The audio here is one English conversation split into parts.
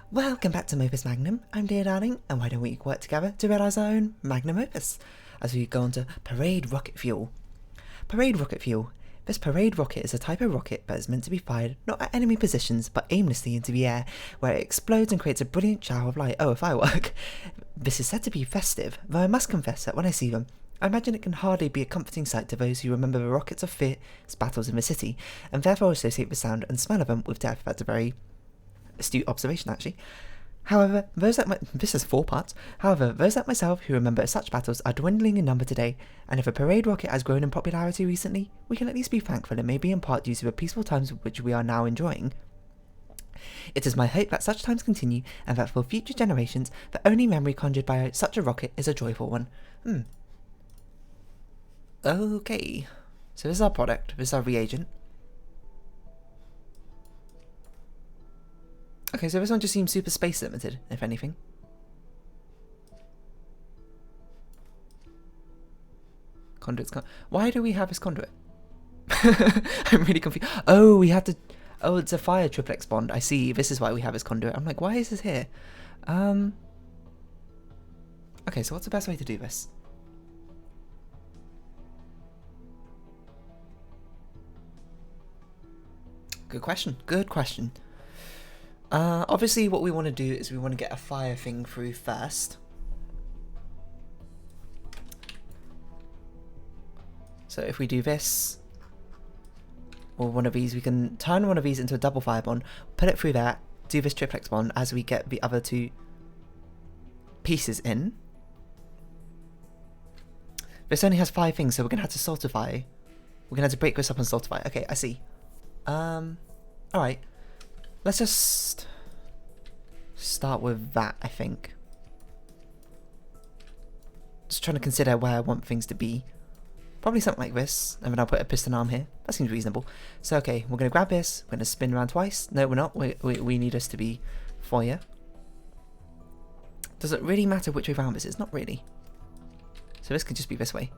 Welcome back to Opus Magnum. I'm Dear Darling, and why don't we work together to realise our own Magnum Opus as we go on to Parade Rocket Fuel. Parade Rocket Fuel. This parade rocket is a type of rocket that is meant to be fired not at enemy positions but aimlessly into the air, where it explodes and creates a brilliant shower of light. Oh, a firework. This is said to be festive, though I must confess that when I see them, I imagine it can hardly be a comforting sight to those who remember the rockets of fierce battles in the city, and therefore associate the sound and smell of them with death. That's a very astute observation, actually. However, this has 4 parts. However, those like myself who remember such battles are dwindling in number today, and if a parade rocket has grown in popularity recently, we can at least be thankful it may be in part due to the peaceful times which we are now enjoying. It is my hope that such times continue, and that for future generations, the only memory conjured by such a rocket is a joyful one. Okay, so this is our product, this is our reagent. Okay, so this one just seems super space limited, if anything. Conduit's why do we have this conduit? I'm really confused. Oh, we had to... Oh, it's a fire triplex bond. I see. This is why we have this conduit. I'm like, why is this here? Okay, so what's the best way to do this? Good question. Good question. Obviously what we want to do is we want to get a fire thing through first. So if we do this, or one of these, we can turn one of these into a double fire bond, put it through that, do this triplex bond as we get the other 2 pieces in. This only has 5 things, so we're going to have to solidify. We're going to have to break this up and solidify. Okay, I see. Alright. Let's just start with that, I think. Just trying to consider where I want things to be. Probably something like this, and then I'll put a piston arm here. That seems reasonable. So okay, we're going to grab this, we're going to spin around twice. No, we're not. We need us to be foyer. Does it really matter which way around this is? Not really. So this could just be this way.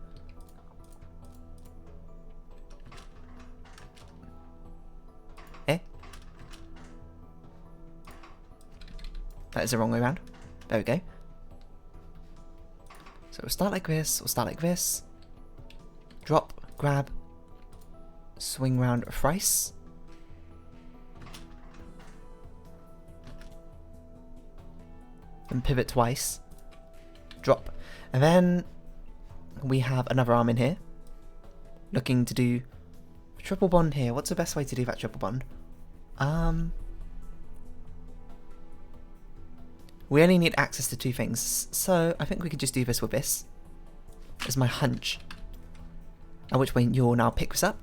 That is the wrong way around. There we go. So we'll start like this, we'll start like this. Drop, grab, swing round thrice. And pivot twice. Drop. And then we have another arm in here. Looking to do triple bond here. What's the best way to do that triple bond? We only need access to 2 things, so I think we could just do this with this. Is my hunch. At which point you'll now pick this up.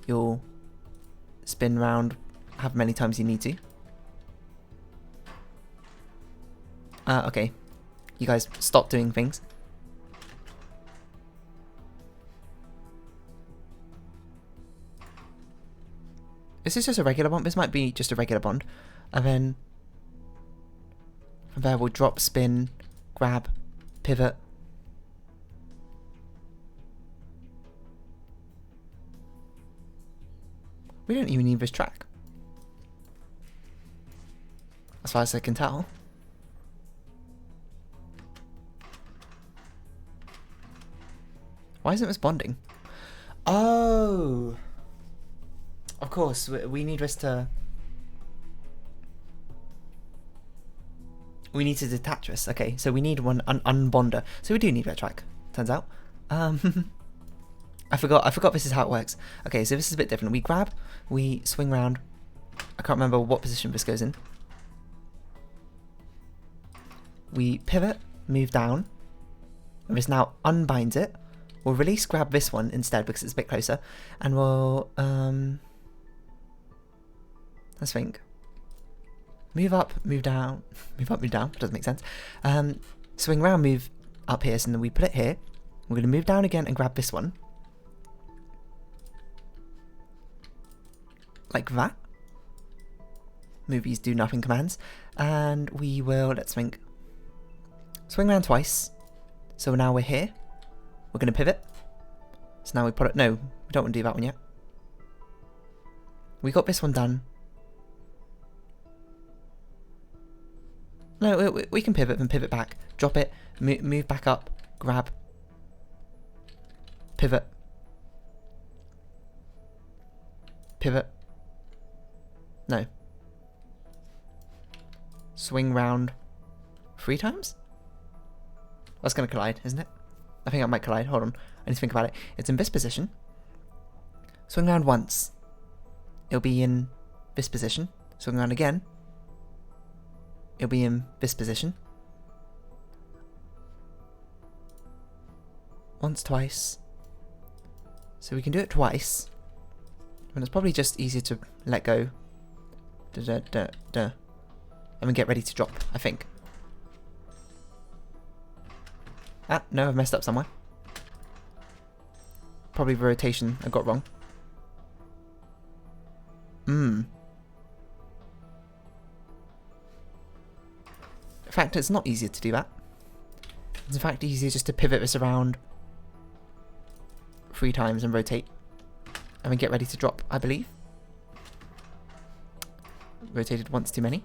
You'll spin round however many times you need to. Okay. You guys stop doing things. Is this just a regular bond? This might be just a regular bond. And then from there we'll drop, spin, grab, pivot. We don't even need this track, as far as I can tell. Why isn't this bonding? Oh! Of course, we need this to... We need to detach this. Okay, so we need one unbonder. So we do need that track, turns out. I forgot this is how it works. Okay, so this is a bit different. We grab, we swing round. I can't remember what position this goes in. We pivot, move down. And this now unbinds it. We'll release, grab this one instead because it's a bit closer. And we'll, let's think. Move up, move down. Move up, move down. Doesn't make sense. Swing round, move up here. So then we put it here. We're going to move down again and grab this one. Like that. Move these do nothing commands. And we will, let's think. Swing around twice. So now we're here. We're going to pivot. So now we put it, no, we don't want to do that one yet. We got this one done. No, we can pivot and pivot back. Drop it, move back up, grab, pivot, pivot. No. Swing round 3 times? That's going to collide, isn't it? I think I might collide. Hold on. I need to think about it. It's in this position. Swing round once. It'll be in this position. Swing round again. It'll be in this position. Once, twice. So we can do it twice. And it's probably just easier to let go. And then get ready to drop, I think. Ah, no, I've messed up somewhere. Probably the rotation I got wrong. In fact, it's not easier to do that. It's in fact easier just to pivot this around 3 times and rotate. And then get ready to drop, I believe. Rotated once too many.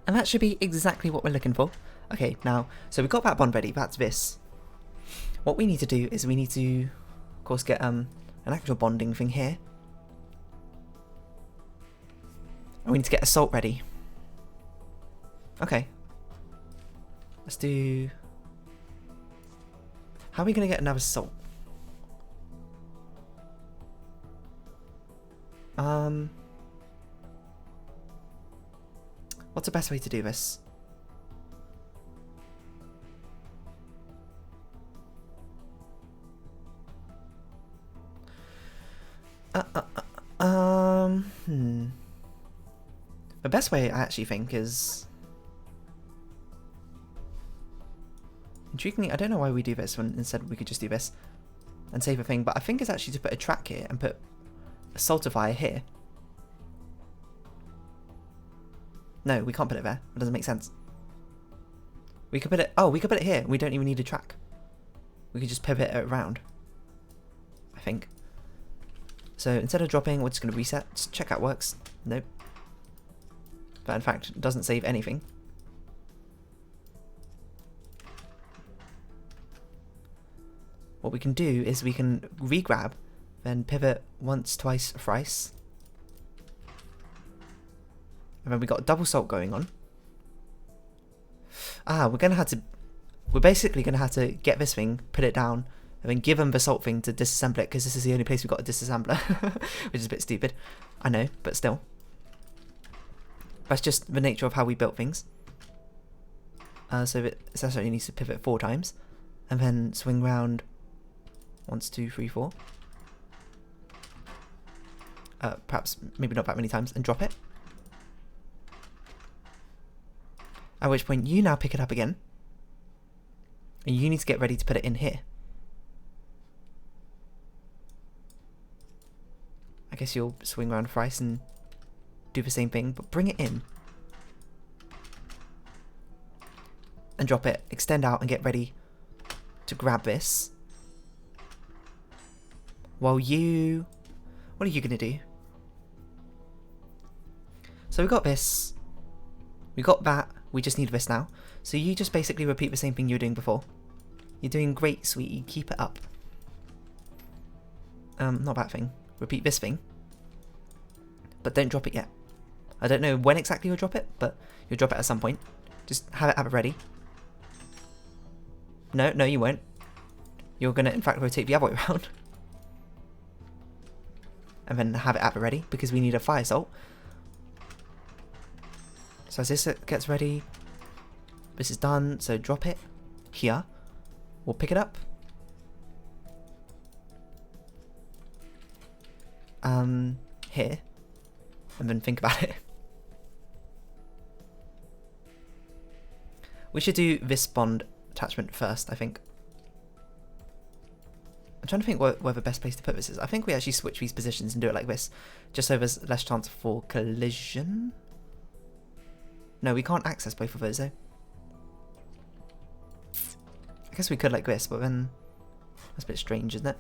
And that should be exactly what we're looking for. Okay, now, so we've got that bond ready, that's this. What we need to do is we need to, of course, get an actual bonding thing here. And we need to get a salt ready. Okay. Let's do... How are we going to get another salt? What's the best way to do this? The best way I actually think is... Intriguingly, I don't know why we do this when instead we could just do this and save a thing, but I think it's actually to put a track here and put a saltifier here. No, we can't put it there. It doesn't make sense. We could put it... Oh, we could put it here. We don't even need a track. We could just pivot it around. I think. So instead of dropping, we're just going to reset. Just check how it works. Nope. But in fact, it doesn't save anything. What we can do is we can re-grab, then pivot once, twice, thrice. And then we got a double salt going on. Ah, we're basically gonna have to get this thing, put it down, and then give them the salt thing to disassemble it, because this is the only place we've got a disassembler, which is a bit stupid. I know, but still. That's just the nature of how we built things. So it essentially needs to pivot 4 times, and then swing round once, 2, 3, 4. Perhaps maybe not that many times, and drop it. At which point you now pick it up again, and you need to get ready to put it in here. I guess you'll swing around thrice and do the same thing, but bring it in. And drop it, extend out and get ready to grab this. While you... What are you going to do? So we got this. We got that. We just need this now. So you just basically repeat the same thing you were doing before. You're doing great, sweetie. Keep it up. Not that thing. Repeat this thing. But don't drop it yet. I don't know when exactly you'll drop it, but you'll drop it at some point. Just have it ready. No, you won't. You're going to, in fact, rotate the other way around. And then have it ready, because we need a fire salt. So as this gets ready, this is done, so drop it here. We'll pick it up. Here. And then think about it. We should do this bond attachment first, I think. I'm trying to think where the best place to put this is. I think we actually switch these positions and do it like this, just so there's less chance for collision. No, we can't access both of those though. I guess we could like this, but then that's a bit strange, isn't it?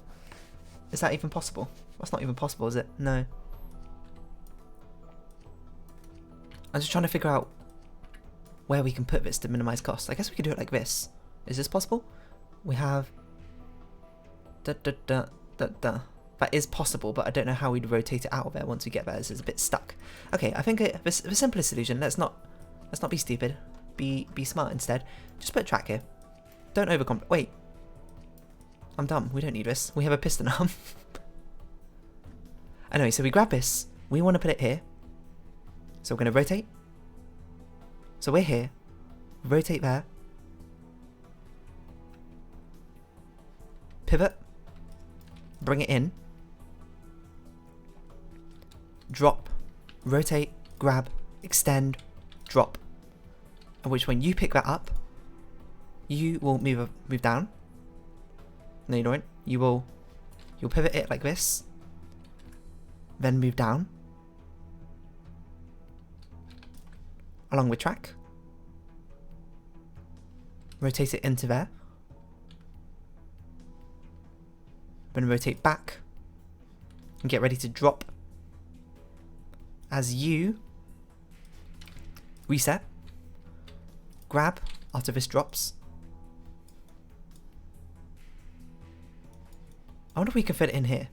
Is that even possible? That's not even possible, is it? No. I'm just trying to figure out where we can put this to minimize costs. I guess we could do it like this. Is this possible? We have... That is possible, but I don't know how we'd rotate it out of there once we get there. This is a bit stuck. Okay, I think the simplest solution, let's not be stupid. Be smart instead. Just put a track here. Don't overcomplicate. Wait. I'm dumb. We don't need this. We have a piston arm. Anyway, so we grab this. We want to put it here. So we're going to rotate. So we're here. Rotate there. Pivot. Bring it in. Drop. Rotate. Grab. Extend. Drop. At which when you pick that up, you will move down. No, you don't. You'll pivot it like this. Then move down. Along with track. Rotate it into there. Then rotate back. And get ready to drop. As you reset. Grab after this drops. I wonder if we can fit it in here.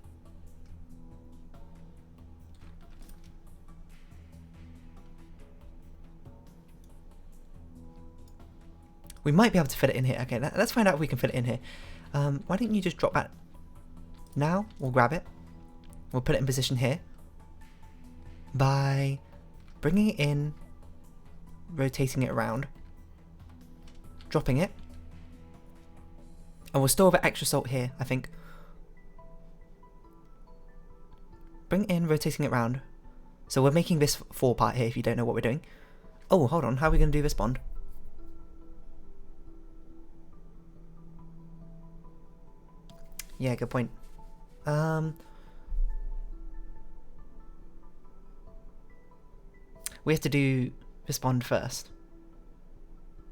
We might be able to fit it in here. Okay, let's find out if we can fit it in here. Why don't you just drop that now? We'll grab it. We'll put it in position here. By bringing it in, rotating it around, dropping it. And we'll store the extra salt here, I think. Bring it in, rotating it around. So we're making this 4-part here if you don't know what we're doing. Oh, hold on. How are we going to do this bond? Yeah, good point. We have to do this bond first.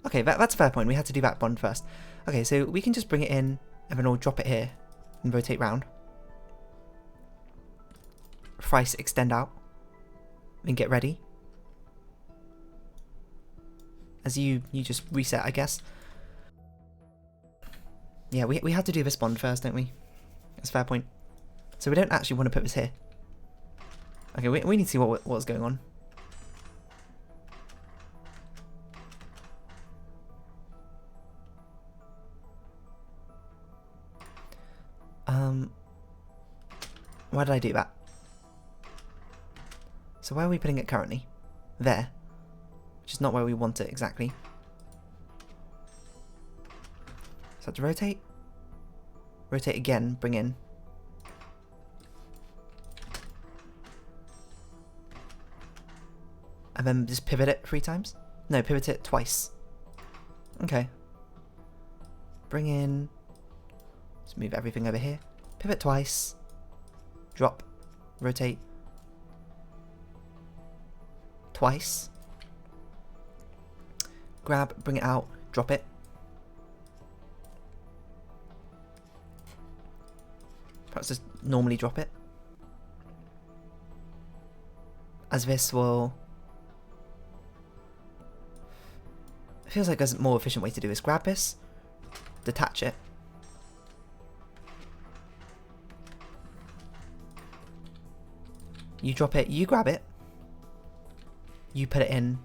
Okay, that's a fair point. We had to do that bond first. Okay, so we can just bring it in and then we'll drop it here and rotate round. Thrice extend out. And get ready. As you just reset, I guess. Yeah, we had to do this bond first, don't we? That's a fair point. So we don't actually want to put this here. Okay, we need to see what's going on. Why did I do that? So where are we putting it currently? There. Which is not where we want it exactly. So I have to rotate. Rotate again, bring in. And then just pivot it 3 times? No, pivot it twice. Okay. Bring in. Let's move everything over here. Pivot twice. Drop. Rotate. Twice. Grab, bring it out, drop it. Perhaps just normally drop it. As this will... It feels like there's a more efficient way to do this. Grab this, detach it. You drop it, you grab it. You put it in,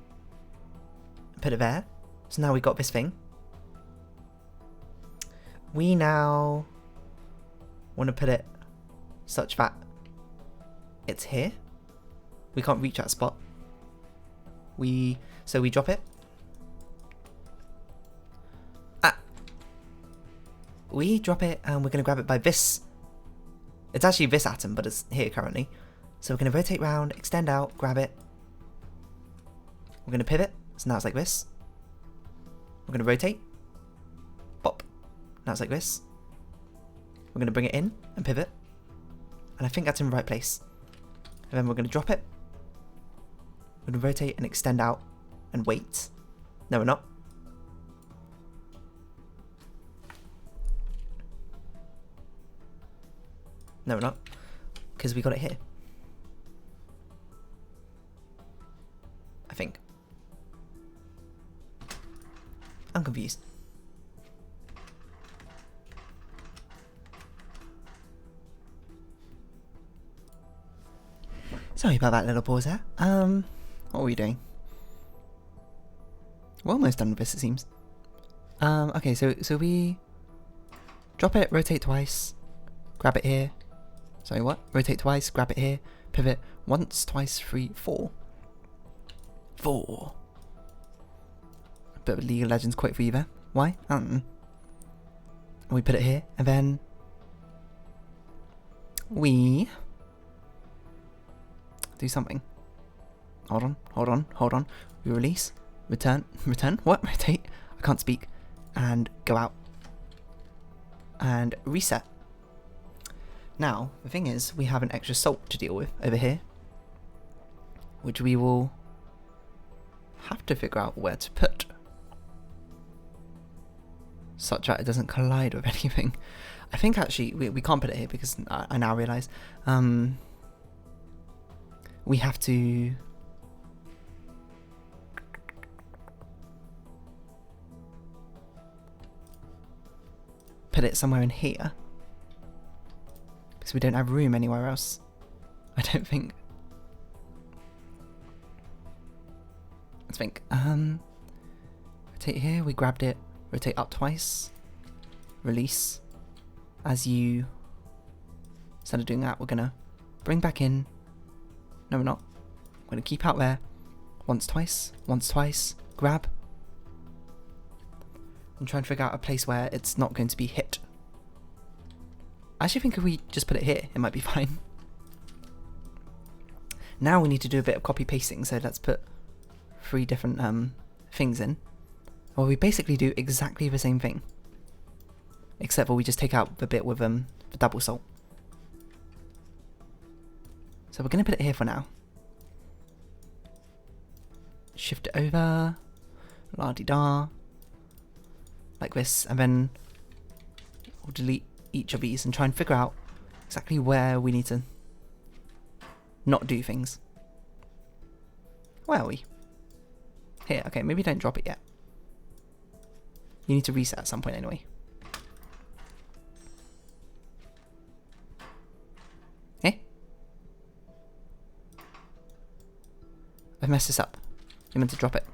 put it there. So now we got this thing. We now want to put it such that it's here. We can't reach that spot. So we drop it. We drop it and we're going to grab it by this. It's actually this atom, but it's here currently. So we're going to rotate round, extend out, grab it. We're going to pivot, so now it's like this. We're going to rotate. Pop. Now it's like this. We're going to bring it in and pivot. And I think that's in the right place. And then we're going to drop it. We're going to rotate and extend out and wait. No, we're not. No, we're not. Because we got it here. I think. I'm confused. Sorry about that little pause there. What are we doing? We're almost done with this, it seems. Okay, so we drop it, rotate twice, grab it here. Sorry, what? Rotate twice, grab it here, pivot once, twice, 3, 4. 4. A bit of a League of Legends quote for you there. Why? I don't know. And we put it here, and then we do something. Hold on. We release, return, what? Rotate. I can't speak. And go out. And reset. Now, the thing is, we have an extra salt to deal with over here, which we will have to figure out where to put, such that it doesn't collide with anything. I think actually we can't put it here because I now realise we have to put it somewhere in here because we don't have room anywhere else, I don't think. Let's think. Rotate here, we grabbed it, rotate up twice, release. As you, instead of doing that, we're gonna bring back in. No, we're not. We're gonna keep out there. Once, twice, grab. And try and figure out a place where it's not going to be hit. I actually think if we just put it here, it might be fine. Now we need to do a bit of copy pasting, so let's put 3 different things in. Well, we basically do exactly the same thing, except for we just take out the bit with the double salt. So we're going to put it here for now. Shift it over, la-di-da, like this, and then we'll delete each of these and try and figure out exactly where we need to not do things. Where are we? Here, okay, maybe don't drop it yet. You need to reset at some point anyway. Eh? I've messed this up. You meant to drop it.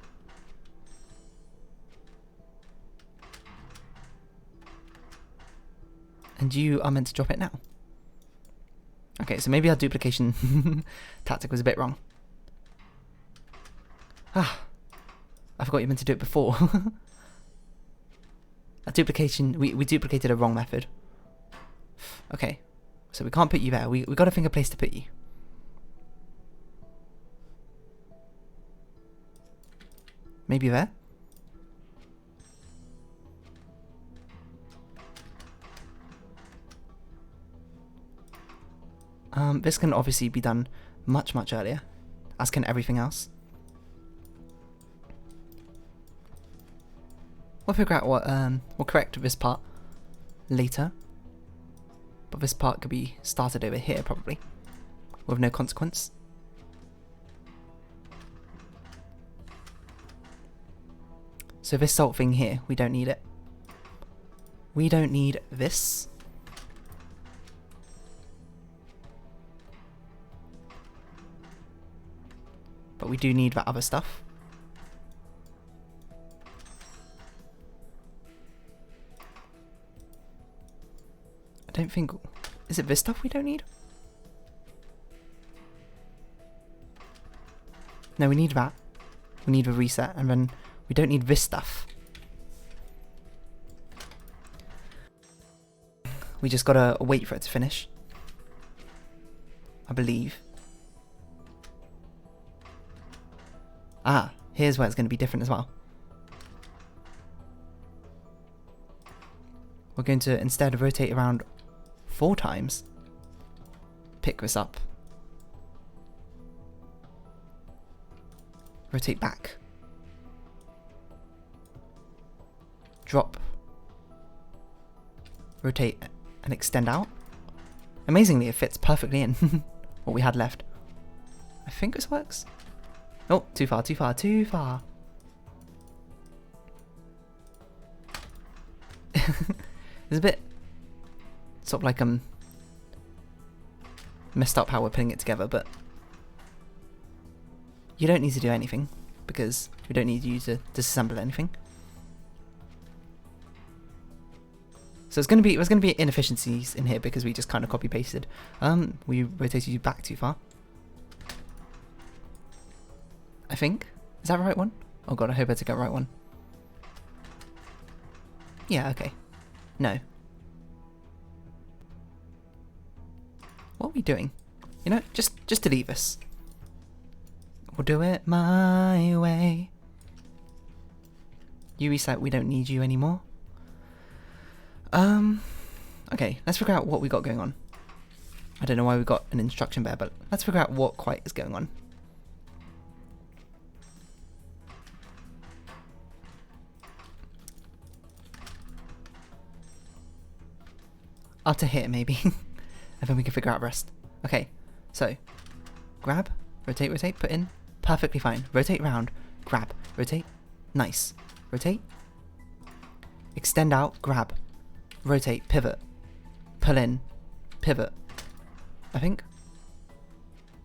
And you are meant to drop it now. Okay, so maybe our duplication tactic was a bit wrong. Ah, I forgot you meant to do it before. A duplication, we duplicated a wrong method. Okay, so we can't put you there. We got to think a place to put you. Maybe there? This can obviously be done much earlier, as can everything else. We'll figure out what, we'll correct this part later. But this part could be started over here, probably, with no consequence. So this salt thing here, we don't need it. We don't need this. But we do need that other stuff. I don't think... Is it this stuff we don't need? No, we need that. We need a reset, and then we don't need this stuff. We just gotta wait for it to finish, I believe. Ah, here's where it's going to be different as well. We're going to, instead of rotate around 4 times, pick this up, rotate back, drop, rotate and extend out. Amazingly, it fits perfectly in what we had left. I think this works. Oh, too far. It's a bit sort of like messed up how we're putting it together, but you don't need to do anything because we don't need you to disassemble anything. So there's going to be inefficiencies in here because we just kind of copy pasted. We rotated you back too far. I think. Is that the right one? Oh god, I hope I took the right one. Yeah, okay. No. What are we doing? You know, just delete this. We'll do it my way. You reset, we don't need you anymore. Okay, let's figure out what we got going on. I don't know why we got an instruction there, but let's figure out what quite is going on. Up to here, maybe. And then we can figure out the rest. Okay, so grab, rotate, rotate, put in. Perfectly fine. Rotate round, grab, rotate. Nice. Rotate. Extend out, grab. Rotate, pivot. Pull in, pivot. I think.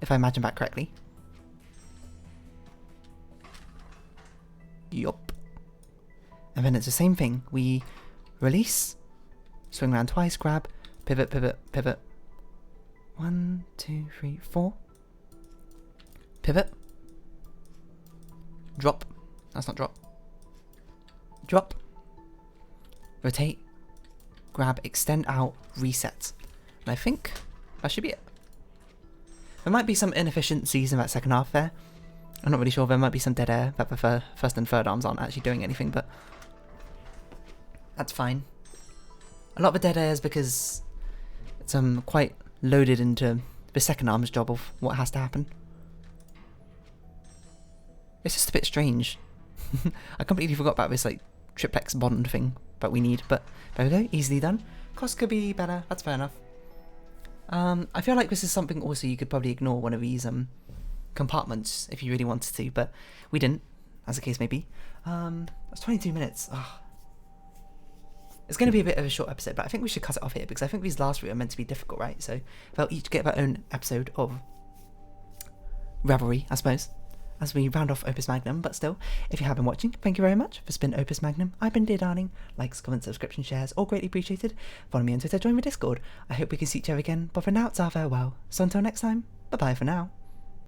If I imagine back correctly. Yup. And then it's the same thing. We release, swing around twice, grab, pivot, pivot, pivot. 1, 2, 3, 4. Pivot. Drop. That's not drop. Drop. Rotate. Grab, extend out, reset. And I think that should be it. There might be some inefficiencies in that second half there. I'm not really sure. There might be some dead air that the first and third arms aren't actually doing anything, but that's fine. A lot of the dead air is because it's quite loaded into the second arm's job of what has to happen. It's just a bit strange. I completely forgot about this like triplex bond thing that we need, but there we go, easily done. Cost could be better, that's fair enough. I feel like this is something also you could probably ignore one of these compartments if you really wanted to, but we didn't, as the case may be. That's 22 minutes. Oh. It's going to be a bit of a short episode, but I think we should cut it off here because I think these last three are meant to be difficult, right? So they'll each get their own episode of Revelry, I suppose, as we round off Opus Magnum. But still, if you have been watching, thank you very much. This has been Opus Magnum. I've been Dear Darling. Likes, comments, subscription, shares, all greatly appreciated. Follow me on Twitter, join the Discord. I hope we can see each other again, but for now it's our farewell. So until next time, bye bye for now.